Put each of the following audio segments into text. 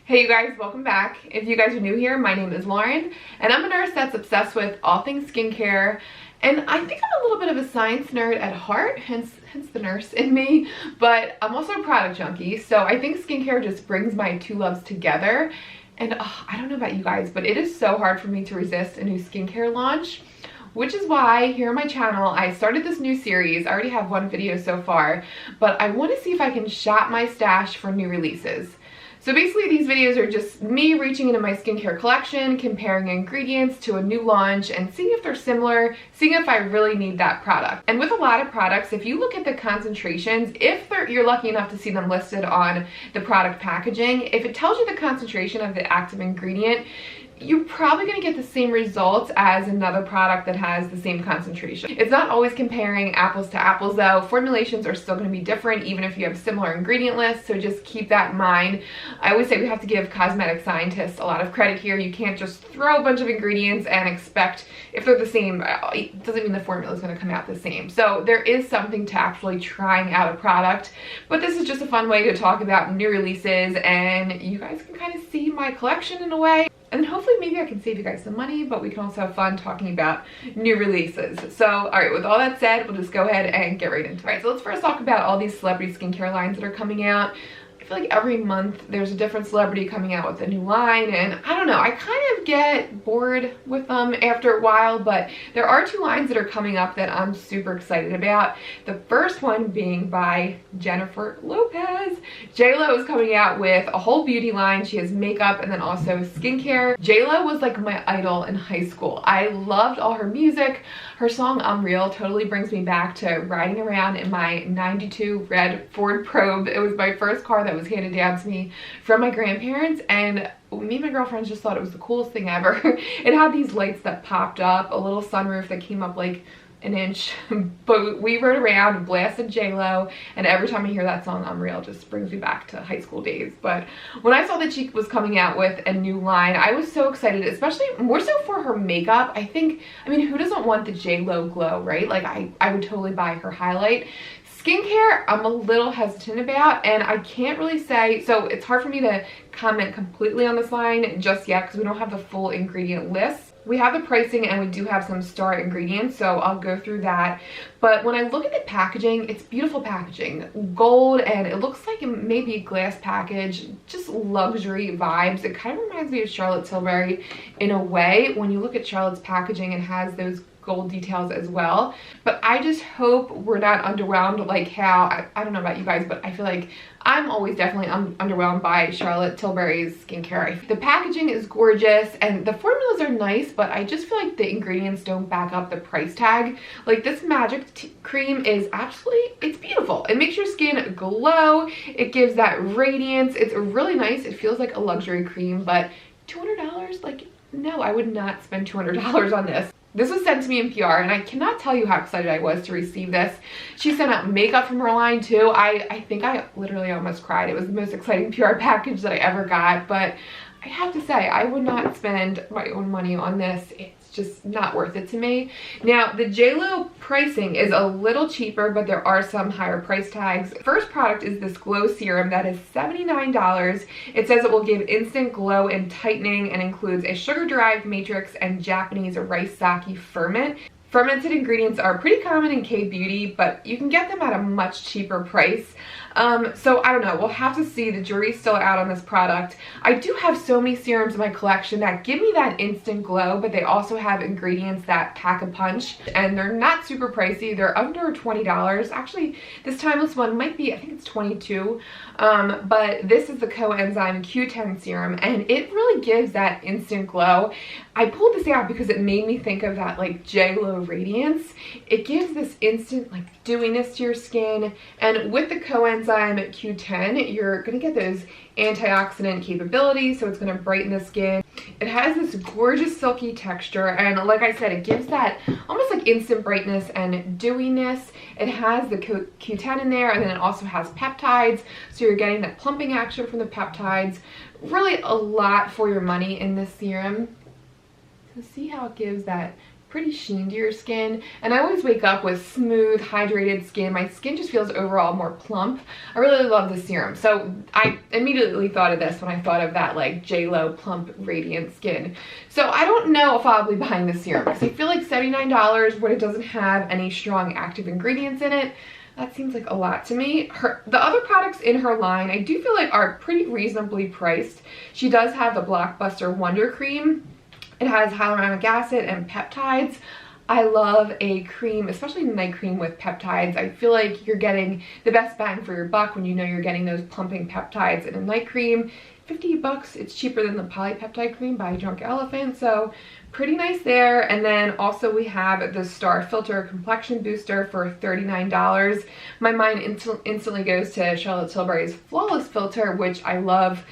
Hey you guys, welcome back. If you guys are new here, my name is Lauren and I'm a nurse that's obsessed with all things skincare, and I think I'm a little bit of a science nerd at heart, hence the nurse in me, but I'm also a product junkie, so I think skincare just brings my two loves together. And I don't know about you guys, but it is so hard for me to resist a new skincare launch, which is why here on my channel I started this new series. I already have one video so far, but I want to see if I can shop my stash for new releases. So basically these videos are just me reaching into my skincare collection, comparing ingredients to a new launch and seeing if they're similar, seeing if I really need that product. And with a lot of products, if you look at the concentrations, if you're lucky enough to see them listed on the product packaging, if it tells you the concentration of the active ingredient, you're probably going to get the same results as another product that has the same concentration. It's not always comparing apples to apples though. Formulations are still going to be different even if you have similar ingredient lists, so just keep that in mind. I always say we have to give cosmetic scientists a lot of credit here. You can't just throw a bunch of ingredients and expect, if they're the same, it doesn't mean the formula is going to come out the same. So there is something to actually trying out a product, but this is just a fun way to talk about new releases and you guys can kind of see my collection in a way. And hopefully maybe I can save you guys some money, but we can also have fun talking about new releases. So, all right, with all that said, we'll just go ahead and get right into it. All right, so let's first talk about all these celebrity skincare lines that are coming out. I feel like every month there's a different celebrity coming out with a new line, and I don't know, I kind of get bored with them after a while, but there are two lines that are coming up that I'm super excited about. The first one being by Jennifer Lopez. J-Lo is coming out with a whole beauty line. She has makeup and then also skincare. J-Lo was like my idol in high school. I loved all her music. Her song I'm Real totally brings me back to riding around in my 92 red Ford Probe. It was my first car that was handed down to me from my grandparents, and me and my girlfriends just thought it was the coolest thing ever. It had these lights that popped up, a little sunroof that came up like an inch, but we rode around and blasted J-Lo, and every time I hear that song I'm Real, just brings me back to high school days. But when I saw that she was coming out with a new line, I was so excited, especially more so for her makeup. I mean, who doesn't want the J-Lo glow, right? Like I would totally buy her highlight. Skincare, I'm a little hesitant about, and I can't really say, so it's hard for me to comment completely on this line just yet because we don't have the full ingredient list. We have the pricing and we do have some star ingredients, so I'll go through that. But when I look at the packaging, it's beautiful packaging, gold, and it looks like it may be a glass package, just luxury vibes. It kind of reminds me of Charlotte Tilbury in a way. When you look at Charlotte's packaging, it has those gold details as well, but I just hope we're not underwhelmed like how, I don't know about you guys, but I feel like I'm always definitely underwhelmed by Charlotte Tilbury's skincare. The packaging is gorgeous and the formulas are nice, but I just feel like the ingredients don't back up the price tag. Like this magic cream is absolutely, it's beautiful. It makes your skin glow. It gives that radiance. It's really nice. It feels like a luxury cream, but $200? Like, no, I would not spend $200 on this. This was sent to me in PR and I cannot tell you how excited I was to receive this. She sent out makeup from her line too. I think I literally almost cried. It was the most exciting PR package that I ever got, but I have to say I would not spend my own money on this. It's just not worth it to me. Now the J-Lo pricing is a little cheaper, but there are some higher price tags. First product is this glow serum that is $79. It says it will give instant glow and tightening and includes a sugar-derived matrix and Japanese rice sake ferment. Fermented ingredients are pretty common in K-beauty, but you can get them at a much cheaper price. So I don't know, we'll have to see. The jury's still out on this product. I do have so many serums in my collection that give me that instant glow, but they also have ingredients that pack a punch, and they're not super pricey. They're under $20. Actually, this timeless one might be, I think it's $22. But this is the coenzyme Q10 serum, and it really gives that instant glow. I pulled this out because it made me think of that like J-Lo radiance. It gives this instant like dewiness to your skin, and with the coenzyme Q10, you're gonna get those antioxidant capabilities, so it's gonna brighten the skin. It has this gorgeous silky texture, and like I said, it gives that almost like instant brightness and dewiness. It has the Q10 in there, and then it also has peptides, so you're getting that plumping action from the peptides. Really a lot for your money in this serum. So see how it gives that pretty sheen to your skin, and I always wake up with smooth, hydrated skin. My skin just feels overall more plump. I really love this serum, so I immediately thought of this when I thought of that like J.Lo plump, radiant skin. So I don't know if I'll be buying this serum because I feel like $79 when it doesn't have any strong active ingredients in it. That seems like a lot to me. The other products in her line I do feel like are pretty reasonably priced. She does have the Blockbuster Wonder Cream. It has hyaluronic acid and peptides. I love a cream, especially a night cream with peptides. I feel like you're getting the best bang for your buck when you know you're getting those plumping peptides in a night cream. 50 bucks, it's cheaper than the polypeptide cream by Drunk Elephant, so pretty nice there. And then also we have the Star Filter Complexion Booster for $39. My mind instantly goes to Charlotte Tilbury's Flawless Filter, which I love.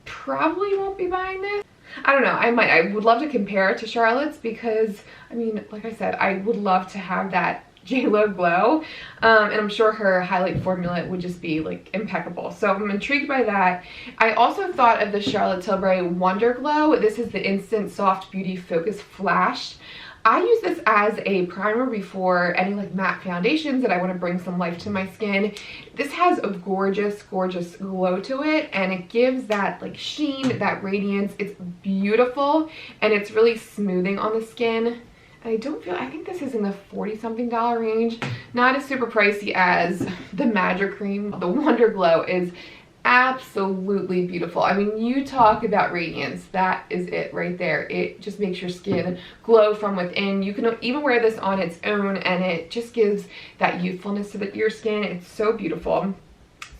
Probably won't be buying this. I don't know, I would love to compare it to Charlotte's because, I mean, like I said, I would love to have that J.Lo glow, and I'm sure her highlight formula would just be like impeccable. So I'm intrigued by that. I also thought of the Charlotte Tilbury Wonder Glow. This is the Instant Soft Beauty Focus Flash. I use this as a primer before any like matte foundations that I want to bring some life to my skin. This has a gorgeous, gorgeous glow to it, and it gives that like sheen, that radiance. It's beautiful, and it's really smoothing on the skin. I think this is in the 40-something range. Not as super pricey as the Magic Cream. The Wonder Glow is absolutely beautiful. I mean, you talk about radiance, that is it right there. It just makes your skin glow from within. You can even wear this on its own, and it just gives that youthfulness to your skin. It's so beautiful.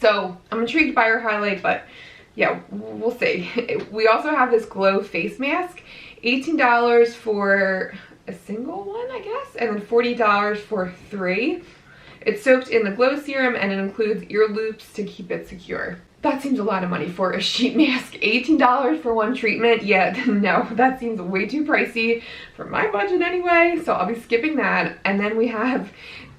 So I'm intrigued by her highlight, but yeah, we'll see. We also have this Glow face mask, $18 for a single one, I guess, and then $40 for 3. It's soaked in the Glow serum, and it includes ear loops to keep it secure. That seems a lot of money for a sheet mask. $18 for one treatment? Yeah, no, that seems way too pricey for my budget anyway, so I'll be skipping that. And then we have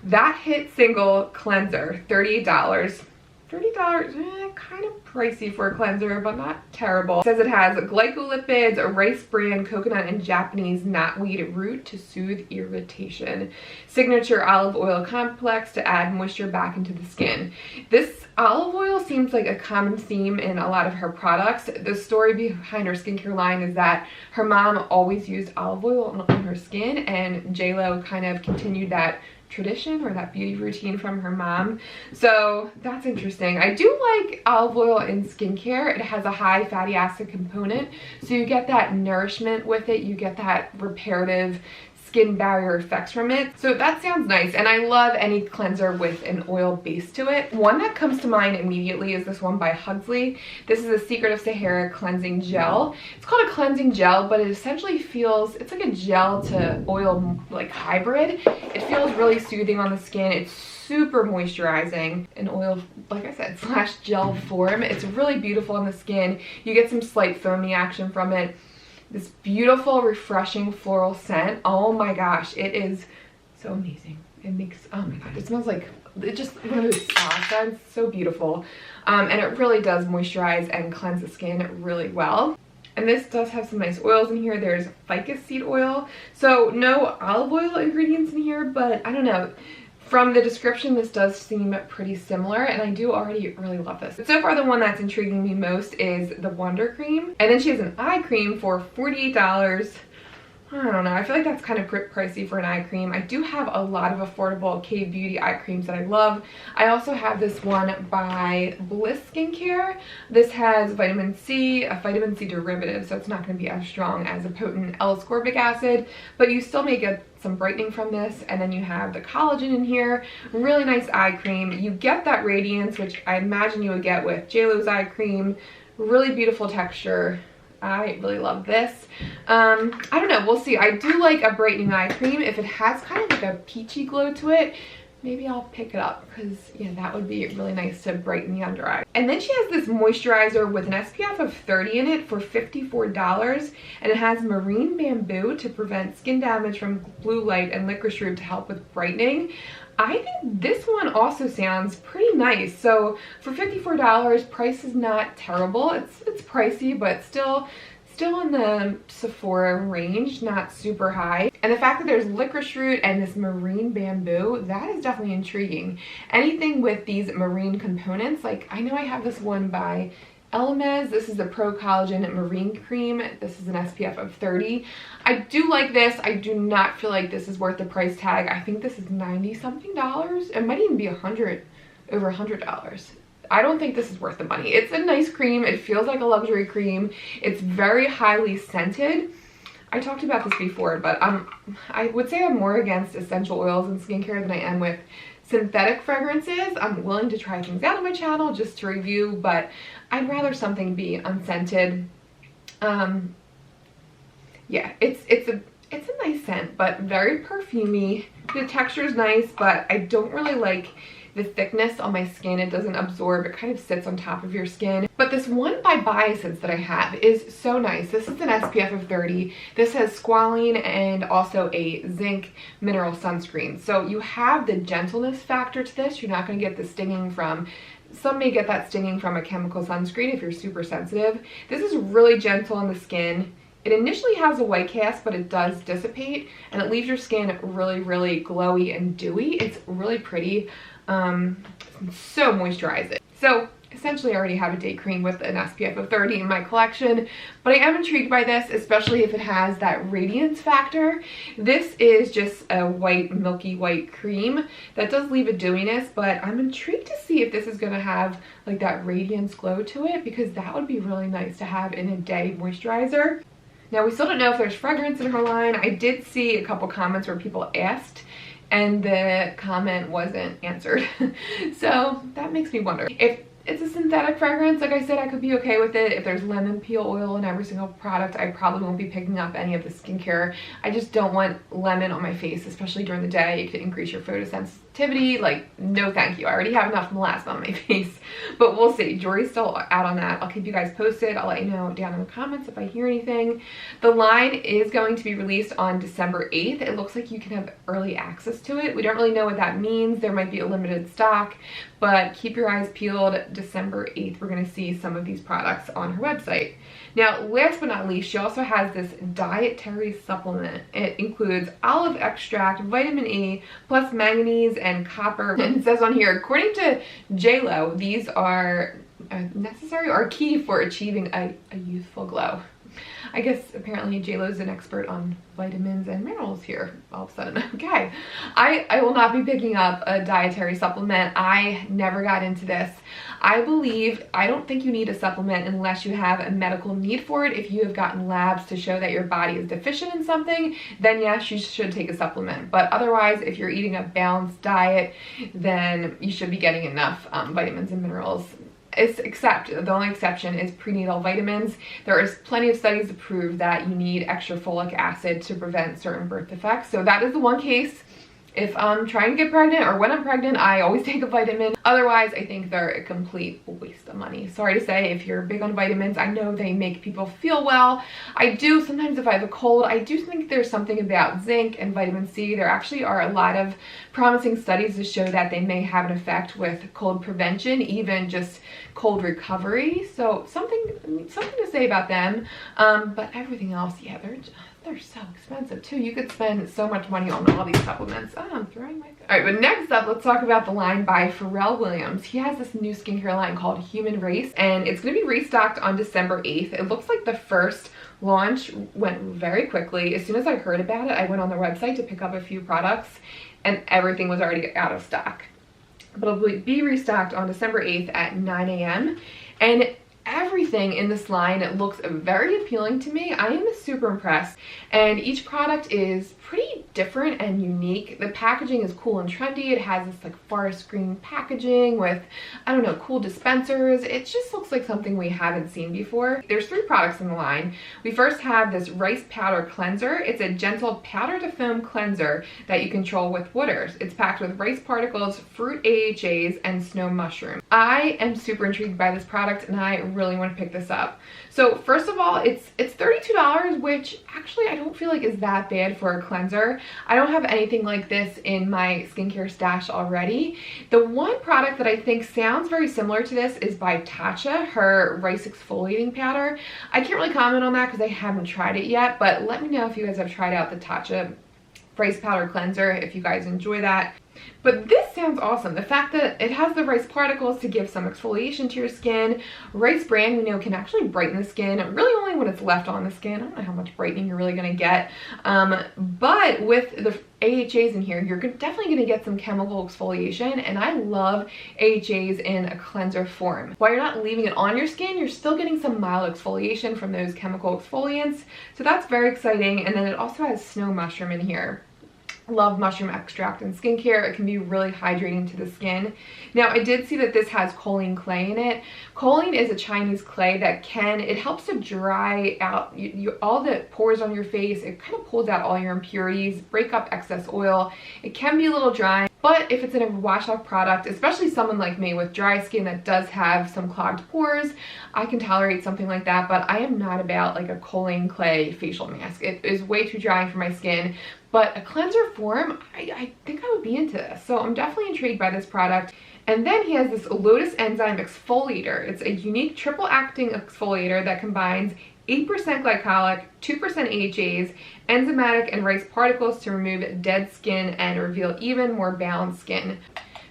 that Hit Single Cleanser, $38. $30, kind of pricey for a cleanser, but not terrible. It says it has glycolipids, rice bran, coconut, and Japanese knotweed root to soothe irritation. Signature olive oil complex to add moisture back into the skin. This olive oil seems like a common theme in a lot of her products. The story behind her skincare line is that her mom always used olive oil on her skin, and J.Lo kind of continued that tradition or that beauty routine from her mom. So that's interesting. I do like olive oil in skincare. It has a high fatty acid component, so you get that nourishment with it. You get that reparative skin barrier effects from it. So that sounds nice, and I love any cleanser with an oil base to it. One that comes to mind immediately is this one by Hugsley. This is a Secret of Sahara cleansing gel. It's called a cleansing gel, but it essentially feels, it's like a gel to oil like hybrid. It feels really soothing on the skin. It's super moisturizing in oil, like I said, slash gel form. It's really beautiful on the skin. You get some slight foamy action from it. This beautiful, refreshing floral scent. Oh my gosh, it is so amazing. It makes, oh my god, it smells like, it just, one of those soft scents, so beautiful. And it really does moisturize and cleanse the skin really well. And this does have some nice oils in here. There's ficus seed oil. So no olive oil ingredients in here, but I don't know. From the description, this does seem pretty similar, and I do already really love this. But so far, the one that's intriguing me most is the Wonder Cream. And then she has an eye cream for $48. I don't know, I feel like that's kind of pricey for an eye cream. I do have a lot of affordable K-Beauty eye creams that I love. I also have this one by Bliss Skincare. This has vitamin C, a vitamin C derivative, so it's not going to be as strong as a potent L-ascorbic acid, but you still may get some brightening from this. And then you have the collagen in here. Really nice eye cream. You get that radiance, which I imagine you would get with J.Lo's eye cream. Really beautiful texture. I really love this. I don't know, we'll see. I do like a brightening eye cream. If it has kind of like a peachy glow to it, maybe I'll pick it up, because yeah, that would be really nice to brighten the under eye. And then she has this moisturizer with an SPF of 30 in it for $54, and it has marine bamboo to prevent skin damage from blue light and licorice root to help with brightening. I think this one also sounds pretty nice. So for $54, price is not terrible. It's pricey, but still still in the Sephora range, not super high. And the fact that there's licorice root and this marine bamboo, that is definitely intriguing. Anything with these marine components, like I know I have this one by Elemez. This is the Pro Collagen Marine Cream. This is an SPF of 30. I do like this. I do not feel like this is worth the price tag. I think this is 90 something dollars. It might even be over $100. I don't think this is worth the money. It's a nice cream. It feels like a luxury cream. It's very highly scented. I talked about this before, but I would say I'm more against essential oils and skincare than I am with synthetic fragrances. I'm willing to try things out on my channel just to review, but I'd rather something be unscented. Yeah, it's a nice scent, but very perfumey. The texture is nice, but I don't really like the thickness on my skin. It doesn't absorb. It kind of sits on top of your skin. But this one by Biosense that I have is so nice. This is an SPF of 30. This has squalene and also a zinc mineral sunscreen. So you have the gentleness factor to this. You're not going to get the stinging from, some may get that stinging from a chemical sunscreen if you're super sensitive. This is really gentle on the skin. It initially has a white cast, but it does dissipate and it leaves your skin really, really glowy and dewy. It's really pretty. So moisturizing. So essentially I already have a day cream with an SPF of 30 in my collection, but I am intrigued by this, especially if it has that radiance factor. This is just a white, milky white cream that does leave a dewiness, but I'm intrigued to see if this is going to have like that radiance glow to it, because that would be really nice to have in a day moisturizer. Now we still don't know if there's fragrance in her line. I did see a couple comments where people asked and the comment wasn't answered. So that makes me wonder. If it's a synthetic fragrance, like I said, I could be okay with it. If there's lemon peel oil in every single product, I probably won't be picking up any of the skincare. I just don't want lemon on my face, especially during the day. It could increase your photosensitivity. Like, no thank you. I already have enough melasma on my face. But we'll see. Jury's still out on that. I'll keep you guys posted. I'll let you know down in the comments if I hear anything. The line is going to be released on December 8th. It looks like you can have early access to it. We don't really know what that means. There might be a limited stock, but keep your eyes peeled. December 8th, we're going to see some of these products on her website. Now, last but not least, she also has this dietary supplement. It includes olive extract, vitamin E, plus manganese and copper. And it says on here, according to JLo, these are necessary or key for achieving a youthful glow. I guess apparently JLo's an expert on vitamins and minerals here all of a sudden. Okay, I will not be picking up a dietary supplement. I never got into this. I don't think you need a supplement unless you have a medical need for it. If you have gotten labs to show that your body is deficient in something, then yes, you should take a supplement. But otherwise, if you're eating a balanced diet, then you should be getting enough vitamins and minerals. Except the only exception is prenatal vitamins. There is plenty of studies to prove that you need extra folic acid to prevent certain birth defects. So that is the one case. If I'm trying to get pregnant or when I'm pregnant, I always take a vitamin. Otherwise, I think they're a complete waste of money. Sorry to say, if you're big on vitamins, I know they make people feel well. I do, sometimes if I have a cold, I do think there's something about zinc and vitamin C. There actually are a lot of promising studies to show that they may have an effect with cold prevention, even just cold recovery. So something to say about them. But everything else, yeah, they're so expensive too. You could spend so much money on all these supplements. Oh, I'm throwing my... All right, but next up, let's talk about the line by Pharrell Williams. He has this new skincare line called Humanrace, and it's going to be restocked on December 8th. It looks like the first launch went very quickly. As soon as I heard about it, I went on their website to pick up a few products, and everything was already out of stock. But it'll be restocked on December 8th at 9 a.m. And everything in this line looks very appealing to me. I am super impressed, and each product is pretty different and unique. The packaging is cool and trendy. It has this like forest green packaging with, I don't know, cool dispensers. It just looks like something we haven't seen before. There's 3 products in the line. We first have this rice powder cleanser. It's a gentle powder to foam cleanser that you control with waters. It's packed with rice particles, fruit AHAs, and snow mushroom. I am super intrigued by this product and I really want to pick this up. So first of all, it's $32, which actually I don't feel like is that bad for a cleanser. I don't have anything like this in my skincare stash already. The one product that I think sounds very similar to this is by Tatcha, her rice exfoliating powder. I can't really comment on that because I haven't tried it yet, but let me know if you guys have tried out the Tatcha rice powder cleanser, if you guys enjoy that. But this sounds awesome. The fact that it has the rice particles to give some exfoliation to your skin. Rice bran, we know, can actually brighten the skin, really only when it's left on the skin. I don't know how much brightening you're really going to get. But with the AHAs in here, you're definitely going to get some chemical exfoliation, and I love AHAs in a cleanser form. While you're not leaving it on your skin, you're still getting some mild exfoliation from those chemical exfoliants. So that's very exciting. And then it also has snow mushroom in here. Love mushroom extract in skincare. It can be really hydrating to the skin. Now, I did see that this has choline clay in it. Choline is a Chinese clay that it helps to dry out all the pores on your face. It kind of pulls out all your impurities, break up excess oil. It can be a little dry, but if it's in a wash off product, especially someone like me with dry skin that does have some clogged pores, I can tolerate something like that, but I am not about like a choline clay facial mask. It is way too dry for my skin. But a cleanser form, I think I would be into this. So I'm definitely intrigued by this product. And then he has this Lotus Enzyme Exfoliator. It's a unique triple acting exfoliator that combines 8% glycolic, 2% AHAs, enzymatic, and rice particles to remove dead skin and reveal even more balanced skin.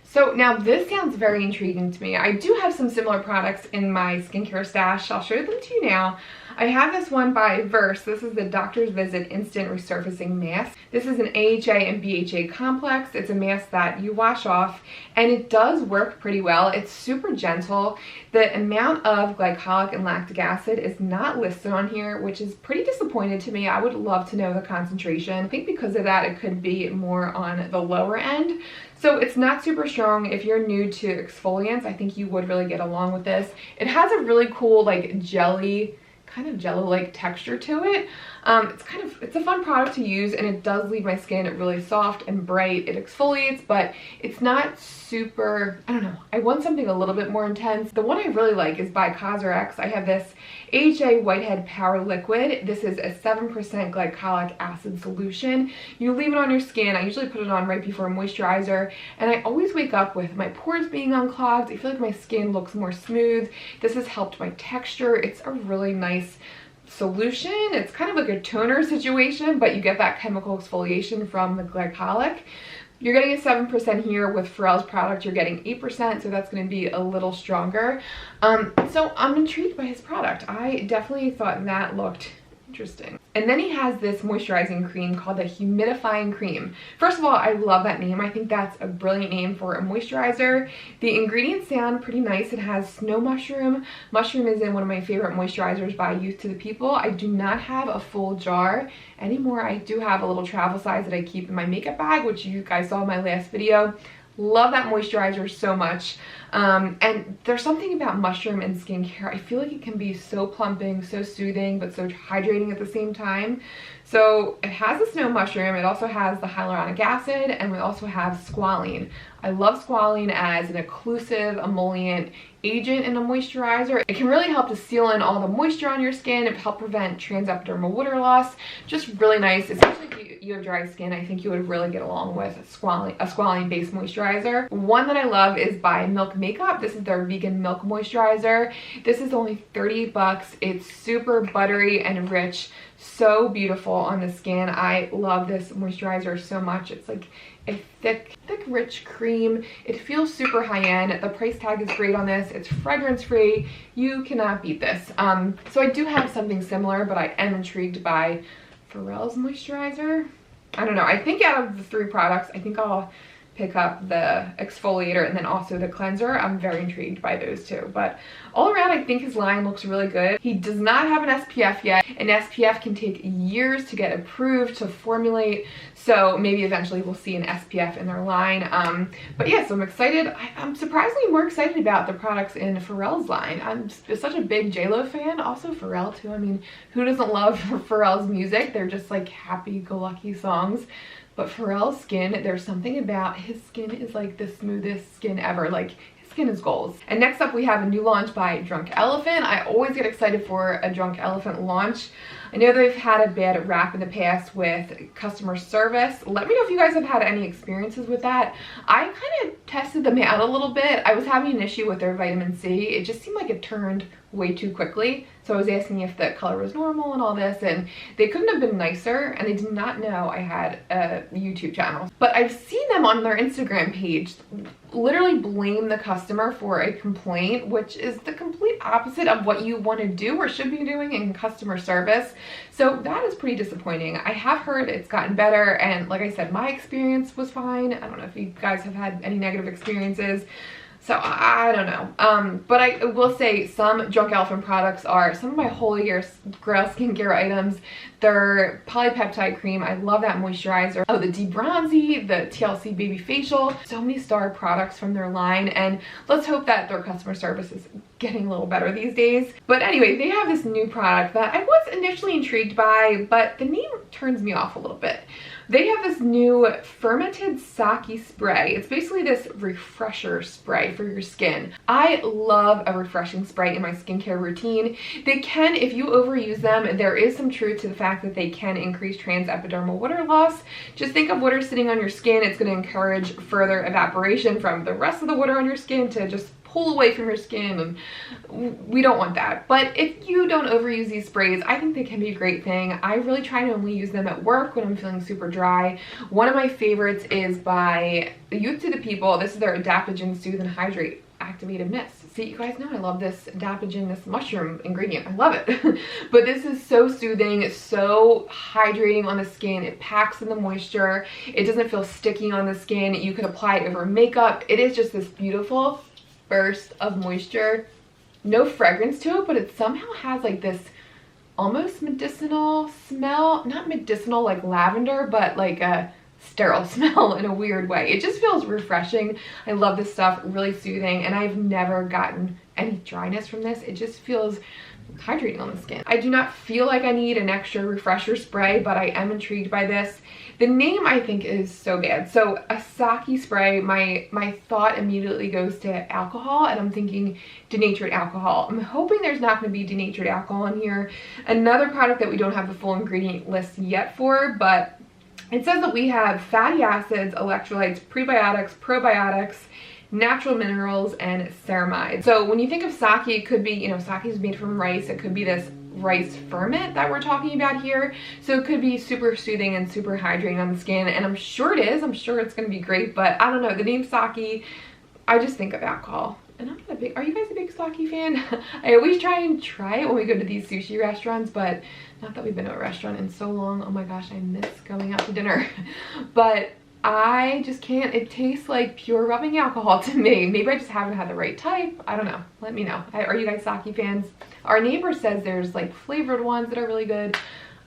So now this sounds very intriguing to me. I do have some similar products in my skincare stash. I'll show them to you now. I have this one by Verse. This is the Doctor's Visit Instant Resurfacing Mask. This is an AHA and BHA complex. It's a mask that you wash off, and it does work pretty well. It's super gentle. The amount of glycolic and lactic acid is not listed on here, which is pretty disappointing to me. I would love to know the concentration. I think because of that, it could be more on the lower end. So it's not super strong. If you're new to exfoliants, I think you would really get along with this. It has a really cool like jelly, kind of jello-like texture to it. It's a fun product to use, and it does leave my skin really soft and bright. It exfoliates, but it's not super, I don't know. I want something a little bit more intense. The one I really like is by Cosrx. I have this AHA Whitehead Power Liquid. This is a 7% glycolic acid solution. You leave it on your skin. I usually put it on right before moisturizer, and I always wake up with my pores being unclogged. I feel like my skin looks more smooth. This has helped my texture. It's a really nice solution. It's kind of like a toner situation, but you get that chemical exfoliation from the glycolic. You're getting a 7% here. With Pharrell's product, you're getting 8%, so that's going to be a little stronger. So I'm intrigued by his product. I definitely thought that looked interesting. And then he has this moisturizing cream called the Humidifying Cream. First of all, I love that name. I think that's a brilliant name for a moisturizer. The ingredients sound pretty nice. It has snow mushroom. Mushroom is in one of my favorite moisturizers by Youth to the People. I do not have a full jar anymore. I do have a little travel size that I keep in my makeup bag, which you guys saw in my last video. Love that moisturizer so much. And there's something about mushroom and skincare. I feel like it can be so plumping, so soothing, but so hydrating at the same time. So it has the snow mushroom. It also has the hyaluronic acid, and we also have squalene. I love squalene as an occlusive emollient agent in a moisturizer. It can really help to seal in all the moisture on your skin. It helps prevent transepidermal water loss. Just really nice, especially if you have dry skin. I think you would really get along with a squalene based moisturizer. One that I love is by Milk Makeup. This is their vegan milk moisturizer. This is only 30 bucks. It's super buttery and rich. So beautiful on the skin. I love this moisturizer so much. It's like a thick, rich cream. It feels super high-end. The price tag is great on this. It's fragrance-free. You cannot beat this. So I do have something similar, but I am intrigued by Pharrell's moisturizer. I don't know. I think out of the three products, I think I'll pick up the exfoliator and then also the cleanser. I'm very intrigued by those two. But all around, I think his line looks really good. He does not have an SPF yet. An SPF can take years to get approved to formulate. So maybe eventually we'll see an SPF in their line. But yeah, so I'm excited. I'm surprisingly more excited about the products in Pharrell's line. I'm such a big J-Lo fan. Also Pharrell too. I mean, who doesn't love Pharrell's music? They're just like happy-go-lucky songs. But Pharrell's skin, there's something about his skin is like the smoothest skin ever. Like, his skin is goals. And next up we have a new launch by Drunk Elephant. I always get excited for a Drunk Elephant launch. I know they've had a bad rap in the past with customer service. Let me know if you guys have had any experiences with that. I kind of tested them out a little bit. I was having an issue with their vitamin C. It just seemed like it turned way too quickly. So I was asking if the color was normal and all this, and they couldn't have been nicer, and they did not know I had a YouTube channel. But I've seen them on their Instagram page literally blame the customer for a complaint, which is the complete opposite of what you want to do or should be doing in customer service. So that is pretty disappointing. I have heard it's gotten better, and like I said, my experience was fine. I don't know if you guys have had any negative experiences. So I don't know, but I will say some Drunk Elephant products are some of my holy grail skincare items. Their polypeptide cream, I love that moisturizer. Oh, the Debronzy, the TLC Baby Facial, so many star products from their line, and let's hope that their customer service is getting a little better these days. But anyway, they have this new product that I was initially intrigued by, but the name turns me off a little bit. They have this new fermented sake spray. It's basically this refresher spray for your skin. I love a refreshing spray in my skincare routine. They can, if you overuse them, there is some truth to the fact that they can increase transepidermal water loss. Just think of water sitting on your skin. It's going to encourage further evaporation from the rest of the water on your skin to just pull away from your skin, and we don't want that. But if you don't overuse these sprays, I think they can be a great thing. I really try to only use them at work when I'm feeling super dry. One of my favorites is by Youth to the People. This is their Adaptogen Soothe and Hydrate Activated Mist. See, you guys know I love this adaptogen, this mushroom ingredient. I love it. But this is so soothing, so hydrating on the skin. It packs in the moisture. It doesn't feel sticky on the skin. You could apply it over makeup. It is just this beautiful burst of moisture. No fragrance to it, but it somehow has like this almost medicinal smell. Not medicinal like lavender, but like a sterile smell in a weird way. It just feels refreshing. I love this stuff, really soothing, and I've never gotten any dryness from this. It just feels hydrating on the skin. I do not feel like I need an extra refresher spray, but I am intrigued by this. The name I think is so bad. So a sake spray, my thought immediately goes to alcohol, and I'm thinking denatured alcohol. I'm hoping there's not going to be denatured alcohol in here. Another product that we don't have the full ingredient list yet for, but it says that we have fatty acids, electrolytes, prebiotics, probiotics, natural minerals, and ceramides. So when you think of sake, it could be, you know, sake is made from rice. It could be this rice ferment that we're talking about here. So it could be super soothing and super hydrating on the skin, and I'm sure it is. I'm sure it's going to be great, but I don't know. The name sake, I just think of alcohol. And I'm not a big, are you guys a big sake fan? I always try it when we go to these sushi restaurants, but not that we've been to a restaurant in so long. Oh my gosh, I miss going out to dinner. But I just can't. It tastes like pure rubbing alcohol to me. Maybe I just haven't had the right type. I don't know. Let me know. Are you guys sake fans? Our neighbor says there's like flavored ones that are really good.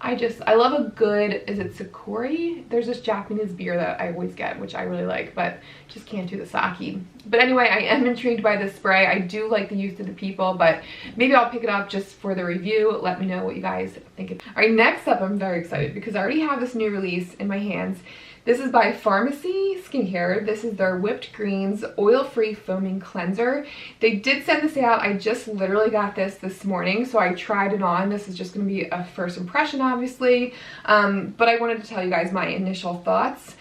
I love a good, is it Sakura? There's this Japanese beer that I always get, which I really like, but just can't do the sake. But anyway, I am intrigued by this spray. I do like the Youth to the People, but maybe I'll pick it up just for the review. Let me know what you guys think. All right, next up, I'm very excited because I already have this new release in my hands. This is by Farmacy Skincare. This is their Whipped Greens Oil-Free Foaming Cleanser. They did send this out. I just literally got this morning, so I tried it on. This is just going to be a first impression, obviously, but I wanted to tell you guys my initial thoughts.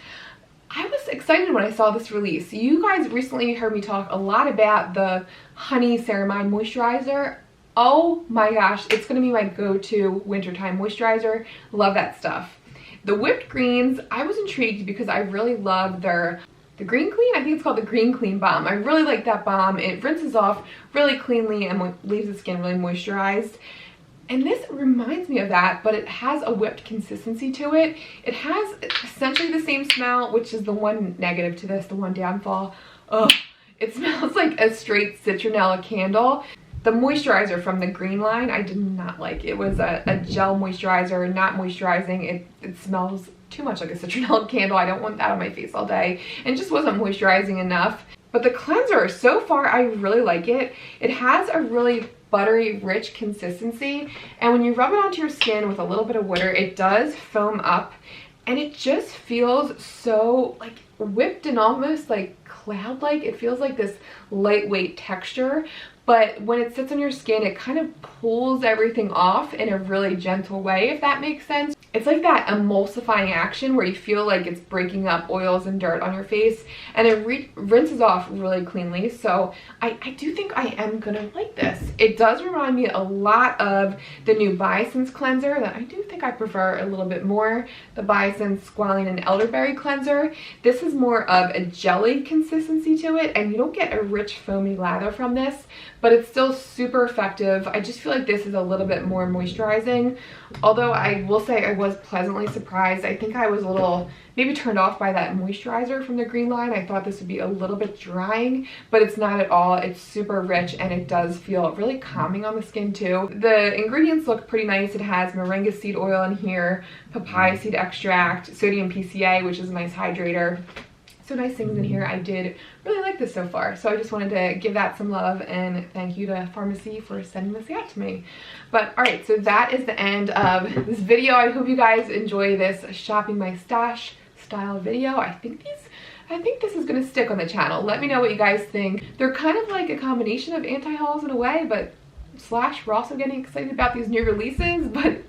I was excited when I saw this release. You guys recently heard me talk a lot about the Honey Ceramide Moisturizer. Oh my gosh, it's going to be my go-to wintertime moisturizer. Love that stuff. The Whipped Greens, I was intrigued because I really love the Green Clean. I think it's called the Green Clean Balm. I really like that balm. It rinses off really cleanly and leaves the skin really moisturized. And this reminds me of that, but it has a whipped consistency to it. It has essentially the same smell, which is the one negative to this, the one downfall. Ugh, it smells like a straight citronella candle. The moisturizer from the Green line, I did not like. It was a gel moisturizer, not moisturizing. It smells too much like a citronella candle. I don't want that on my face all day. And it just wasn't moisturizing enough. But the cleanser, so far, I really like it. It has a really buttery, rich consistency. And when you rub it onto your skin with a little bit of water, it does foam up. And it just feels so like whipped and almost like cloud-like. It feels like this lightweight texture, but when it sits on your skin, it kind of pulls everything off in a really gentle way, if that makes sense. It's like that emulsifying action where you feel like it's breaking up oils and dirt on your face, and it rinses off really cleanly. So I do think I am gonna like this. It does remind me a lot of the new Biossance cleanser that I do think I prefer a little bit more, the Biossance Squalene and Elderberry cleanser. This is more of a jelly consistency to it, and you don't get a rich foamy lather from this, but it's still super effective. I just feel like this is a little bit more moisturizing, although I will say I was pleasantly surprised. I think I was a little maybe turned off by that moisturizer from the Green line. I thought this would be a little bit drying, but it's not at all. It's super rich, and it does feel really calming on the skin too. The ingredients look pretty nice. It has moringa seed oil in here, papaya seed extract, sodium PCA, which is a nice hydrator. So nice things in here. I did really like this so far, so I just wanted to give that some love, and thank you to Farmacy for sending this out to me. But all right, so that is the end of this video. I hope you guys enjoy this shopping my stash style video. I think this is gonna stick on the channel. Let me know what you guys think. They're kind of like a combination of anti-hauls in a way, but slash we're also getting excited about these new releases, but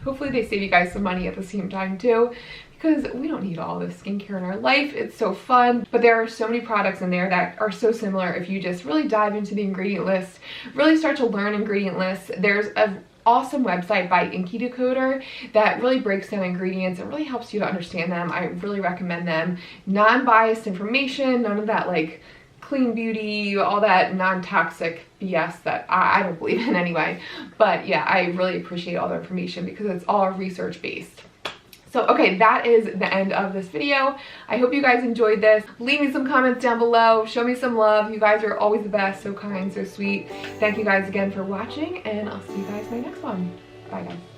hopefully they save you guys some money at the same time too, because we don't need all this skincare in our life. It's so fun, but there are so many products in there that are so similar if you just really dive into the ingredient list, really start to learn ingredient lists. There's an awesome website by Inky Decoder that really breaks down ingredients and really helps you to understand them. I really recommend them. Non-biased information, none of that like clean beauty, all that non-toxic BS that I don't believe in anyway. But yeah, I really appreciate all the information because it's all research based. So okay, that is the end of this video. I hope you guys enjoyed this. Leave me some comments down below. Show me some love. You guys are always the best, so kind, so sweet. Thank you guys again for watching, and I'll see you guys in my next one. Bye guys.